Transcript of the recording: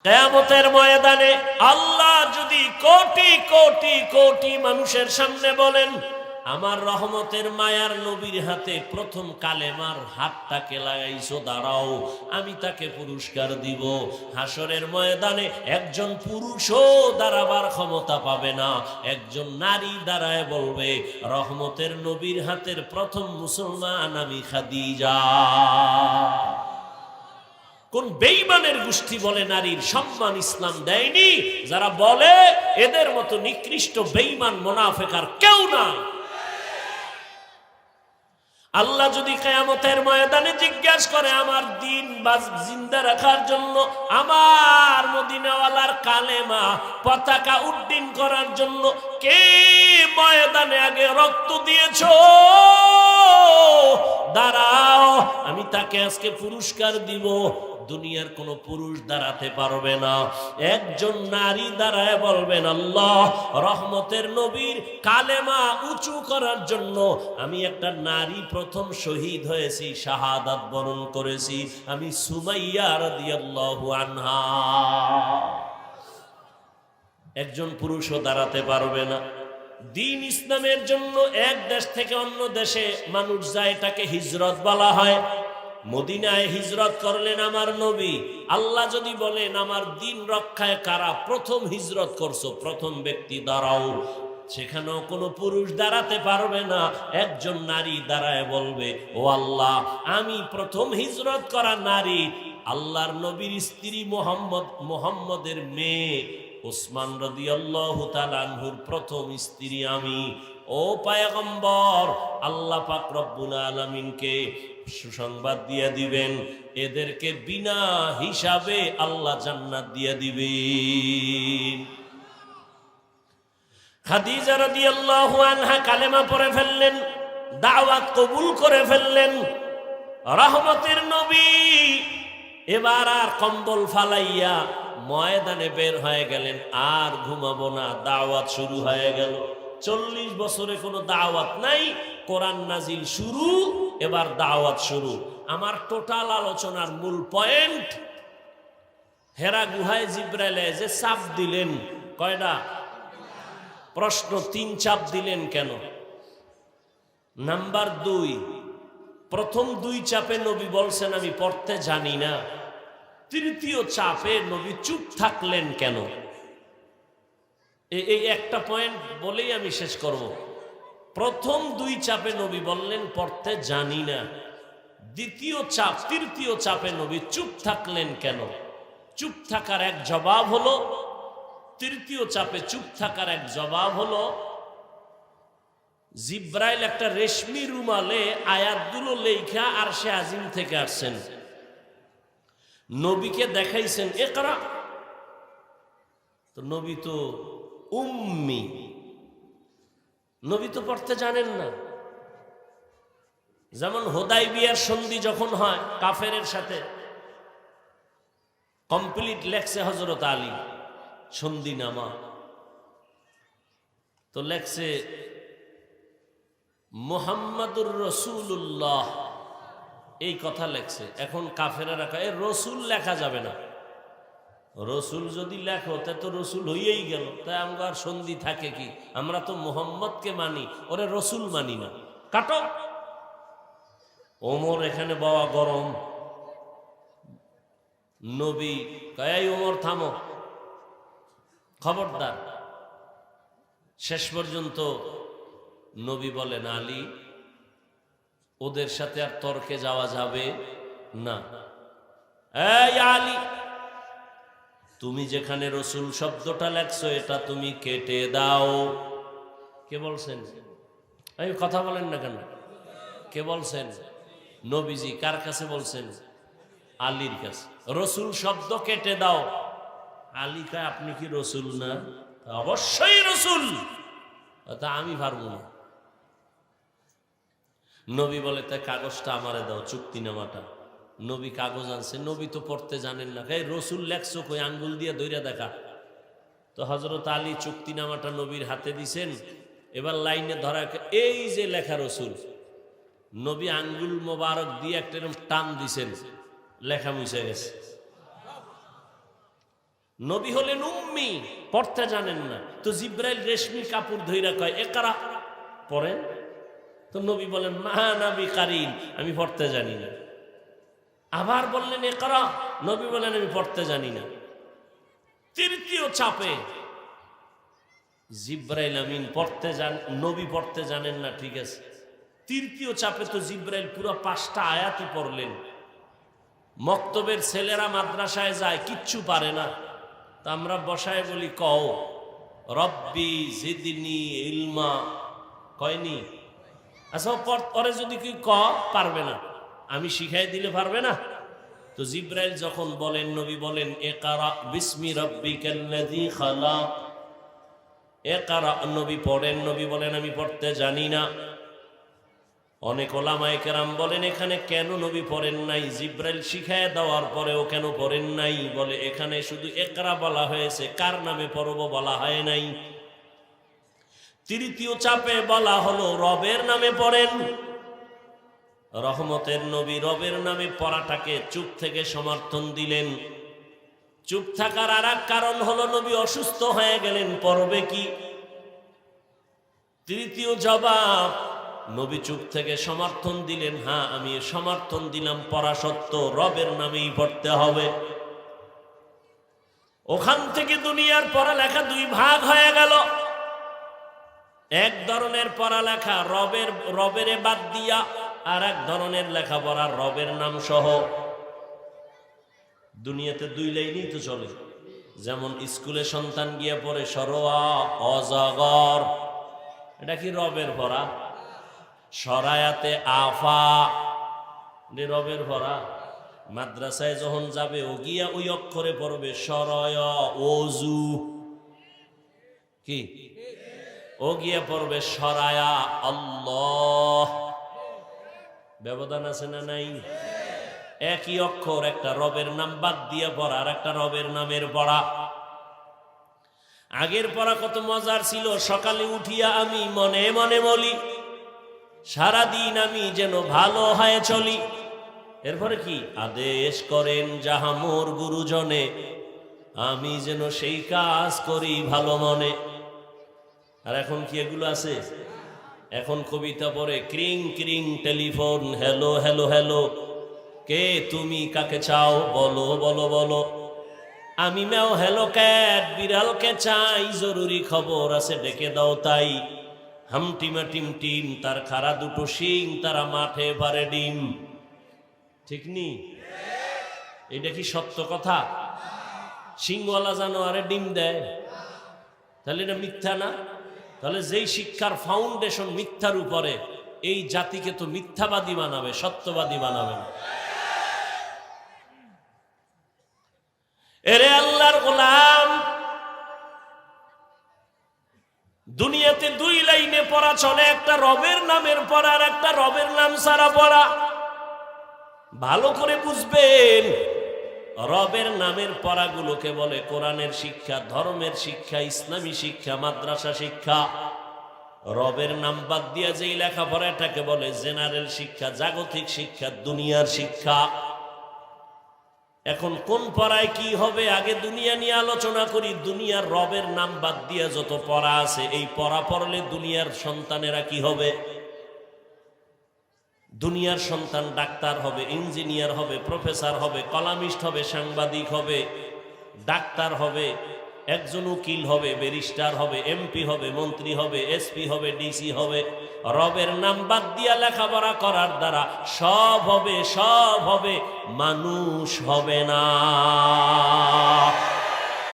কিয়ামতের ময়দানে আল্লাহ যদি কোটি কোটি কোটি মানুষের সামনে বলেন, আমার রহমতের মায়ার নবীর হাতে প্রথম কালেমার হাতটাকে লাগাইছো, দাঁড়াও, আমি তাকে পুরস্কার দিব। হাসরের ময়দানে একজন পুরুষও দাঁড়াবার ক্ষমতা পাবে না, একজন নারী দাঁড়ায় বলবে, রহমতের নবীর হাতের প্রথম মুসলমান আমি খাদিজা। কোন বেঈমানের গোষ্ঠী বলে নারীর সম্মান ইসলাম দেয়নি? যারা বলে এদের মতো নিকৃষ্ট বেঈমান মুনাফিক আর কেউ না। আল্লাহ যদি কিয়ামতের ময়দানে জিজ্ঞাসা করে আমার দিন জিন্দা রাখার জন্য, আমার মদিনাওয়ালার কালেমা পতাকা উড্ডীন করার জন্য কে ময়দানে আগে রক্ত দিয়েছো, দাঁড়াও, আমি তাকে আজকে পুরস্কার দিব। দুনিয়ার কোন পুরুষ দাঁড়াতে পারবে না। একজন নারী দাঁড়ায় বলবেন, আল্লাহ, রহমতের নবীর কালেমা উঁচু করার জন্য আমি একটা নারী প্রথম শহীদ হয়েছি, শাহাদাত বরণ করেছি, আমি সুমাইয়া রাদিয়াল্লাহু আনহা। একজন পুরুষও দাঁড়াতে পারবে না। দিন ইসলামের জন্য এক দেশ থেকে অন্য দেশে মানুষ যায়, এটাকে হিজরত বলা হয়। মদিনায় হিজরত করলেন আমার নবী। আল্লাহ যদি বলেন আমার দিন রক্ষায় কারা প্রথম হিজরত করছো, প্রথম ব্যক্তি দাঁড়াও, সেখানেও কোনো পুরুষ দাঁড়াতে পারবে না। একজন নারী দাঁড়ায় বলবে, ও আল্লাহ, আমি প্রথম হিজরত করা নারী, আল্লাহর নবীর স্ত্রী মুহাম্মদের মেয়ে ওসমান রাদিয়াল্লাহু তাআলা আনহুর প্রথম স্ত্রী আমি। ও পয়গম্বর, আল্লাহ পাক রব্বুল আলামিনকে সুসংবাদ দিয়ে দিবেন, এদেরকে বিনা হিসাবে আল্লাহ জান্নাত দিয়ে দিবেন। খাদিজা রাদিয়াল্লাহু আনহা কালেমা পড়ে ফেললেন, দাওয়াত কবুল করে ফেললেন। রহমতের নবী এবার আর কম্বল ফালাইয়া ময়দানে বের হয়ে গেলেন, আর ঘুমাবো না, দাওয়াত শুরু হয়ে গেল। 40 বছরে কোনো দাওয়াত নাই, কোরআন নাজিল শুরু, এবার দাওয়াত শুরু। আমার টোটাল আলোচনার মূল পয়েন্ট, হেরা গুহায় জিব্রাইল যে চাপ দিলেন, কয়টা প্রশ্ন, 3 চাপ দিলেন কেন? নাম্বার 2, প্রথম 2 চাপে নবী বলছেন আমি পড়তে জানি না। তৃতীয় চাপে নবী চুপ থাকলেন কেন? এই একটা পয়েন্ট বলেই আমি শেষ করব। প্রথম 2 চাপে নবী বললেন পড়তে জানি না। তৃতীয় চাপে নবী চুপ থাকলেন কেন? চুপ থাকার এক জবাব হলো, তৃতীয় চাপে চুপ থাকার এক জবাব হলো, জিব্রাইল একটা রেশমি রুমালে আয়াতগুলো লেখা আরশে আজিম থেকে আসছেন, নবীকে দেখাইছেন, ইকরা। তো নবী তো উম্মি, নবী তো পড়তে জানেন না। যেমন হুদাইবিয়ার সন্ধি যখন হয় কাফেরের সাথে, কমপ্লিট লেখছে হযরত আলী সন্ধিনামা, তো লেখছে মুহাম্মাদুর রাসূলুল্লাহ, এই কথা লেখছে। এখন কাফেরেরা কয় রসুল লেখা যাবে না, রসুল যদি লেখো তা তো রসুল হইয়েই গেল, তাই আমার সন্ধি থাকে কি? আমরা তো মুহাম্মদকে মানি, ওরে রসুল মানি না, কাটো। ওমর এখানে বাবা গরম, নবী কয় ওমর থামো, খবরদার। শেষ পর্যন্ত নবী বলেন, আলী, ওদের সাথে আর তর্কে যাওয়া যাবে না। এই আলী, তুমি যেখানে রসুল শব্দটা লেখছো এটা তুমি কেটে দাও। কে বলছেন? এই কথা বলেন না কেন? কে বলছেন? নবীজি। কার কাছে বলছেন? আলীর কাছে। রসুল শব্দ কেটে দাও। আলী কয় আপনি কি রসুল না? অবশ্যই রসুল, তা আমি পারবো না। নবী বলে তা কাগজটা আমারে দাও, চুক্তিনামাটা। নবী কাগজ আনছে, নবী তো পড়তে জানেন না। এই রসুল লেখছো কই? আঙ্গুল দিয়ে ধইরা দেখা। তো হযরত আলী চুক্তিনামাটা নবীর হাতে দিছেন। এবার লাইনে ধরা, এই যে লেখা রসুল। নবী আঙ্গুল মোবারক দিয়ে একটা টান দিছেন, লেখা মুছে গেছে। নবী হলেন উম্মি, পড়তে জানেন না। তো জিব্রাইল রেশমি কাপড় ধইরা কয় একরা, পড়েন। তো নবী বলেন মা নবী কারিন, আমি পড়তে জানি না। আবার বললেন একরা, নবী বলেন আমি পড়তে জানি না। তৃতীয় চাপে জিব্রাইল আমিন পড়তে নবী পড়তে জানেন না, ঠিক আছে। তৃতীয় চাপে তো জিব্রাইল পুরো 5টা আয়াতই পড়লেন। মক্তবের ছেলেরা মাদ্রাসায় যায়, কিচ্ছু পারে না। তা আমরা বসায় বলি কও রব্বি জিদনি ইলমা, কয়নি? আচ্ছা পরে যদি কি পারবে না, আমি শিখাই দিলে পারবে না? তো জিব্রাইল যখন বলেন, নবী বলেন ইকরা বিসমি রাব্বিকাল্লাযী খালাক, ইকরা, নবী পড়েন। নবী বলেন আমি পড়তে জানি না। অনেক ওলামায়ে কেরাম বলেন এখানে কেন নবী পড়েন নাই? জিব্রাইল শিখায় দেওয়ার পরেও কেন পড়েন নাই? বলে এখানে শুধু ইকরা বলা হয়েছে, কার নামে পড়ব বলা হয় নাই। তৃতীয় চাপে বলা হলো রবের নামে পড়েন। রহমতের নবী রবের নামে পড়াটাকে চুপ থেকে সমর্থন দিলেন। চুপ থাকার আর এক কারণ হলো নবী অসুস্থ হয়ে গেলেন, পড়বে কি? তৃতীয় জবাব, নবী চুপ থেকে সমর্থন দিলেন, হ্যাঁ আমি সমর্থন দিলাম, পড়া সত্য, রবের নামেই পড়তে হবে। ওখান থেকে দুনিয়ার পড়ালেখা 2 ভাগ হয়ে গেল। এক ধরনের পড়ালেখা রবের বাদ দিয়া, আর এক ধরনের লেখাপড়া রবের নাম সহ। দুনিয়াতে 2 লাইনই তো চলে। যেমন স্কুলে সন্তান গিয়ে পড়ে সরোয়া অজাগর, এটা কি রবের পড়া? সরায়াতে আফা, রবের পড়া। মাদ্রাসায় যখন যাবে ও গিয়া ওই অক্ষরে পড়বে সরয় ওজু, কি ও গিয়া পড়বে সরায়া আল্লাহ। ব্যবধান আছে না নাই? একই অক্ষর, একটা রবের নাম বাদ দিয়ে পড়া আর একটা রবের নামের পড়া। আগের পড়া কত মজার ছিল। সকালে উঠিয়া আমি মনে মনে বলি সারাদিন আমি যেন ভালো হয়ে চলি। এরপরে কি আদেশ করেন যাহা মোর গুরুজনে, আমি যেন সেই কাজ করি ভালো মনে। আর এখন কি এগুলো আছে? এখন কবিতা পড়ে ক্রিং ক্রিং টেলিফোন, হ্যালো হ্যালো হ্যালো, কে তুমি কাকে চাও বলো বলো বলো। আমি ম্যাও হ্যালো ক্যাট, বিড়ালকে চাই, জরুরি খবর আছে ডেকে দাও তাই। হামটিমা টিম টিম, তার খাড়া 2টো শিং, তারা মাঠে পারে ডিম। ঠিক নি? এটা কি সত্য কথা? শিংওয়ালা জানোয়ারে ডিম দেয়, তাহলে এটা মিথ্যা না? তাহলে যেই শিক্ষার ফাউন্ডেশন মিথ্যার উপরে, এই জাতিকে তো মিথ্যাবাদী বানাবে, সত্যবাদী বানাবে না। এরে আল্লাহর গোলাম, দুনিয়াতে 2 লাইনে পড়া চলে, একটা রবের নামের পড়া আর একটা রবের নাম ছাড়া পড়া। ভালো করে বুঝবেন, রবের নামের পড়াগুলোকে বলে কোরআনের শিক্ষা, ধর্মের শিক্ষা, ইসলামী শিক্ষা, মাদ্রাসা শিক্ষা। রবের নাম বাদ দিয়া যেই লেখাপড়াটাকে বলে জেনারেল শিক্ষা, জাগতিক শিক্ষা, দুনিয়ার শিক্ষা। এখন কোন পড়ায় কি হবে? আগে দুনিয়া নিয়ে আলোচনা করি। দুনিয়ার রবের নাম বাদ দিয়া যত পড়া আছে, এই পড়া পড়লে দুনিয়ার সন্তানেরা কি হবে? দুনিয়ার সন্তান ডাক্তার হবে, ইঞ্জিনিয়ার হবে, প্রফেসর হবে, কলামিস্ট হবে, সাংবাদিক হবে, ডাক্তার হবে, একজন উকিল হবে, ব্যারিস্টার হবে, এমপি হবে, মন্ত্রী হবে, এসপি হবে, ডিসি হবে। রবের নাম বাদ দিয়া লেখাপড়া করার দ্বারা সব হবে, সব হবে, মানুষ হবে না।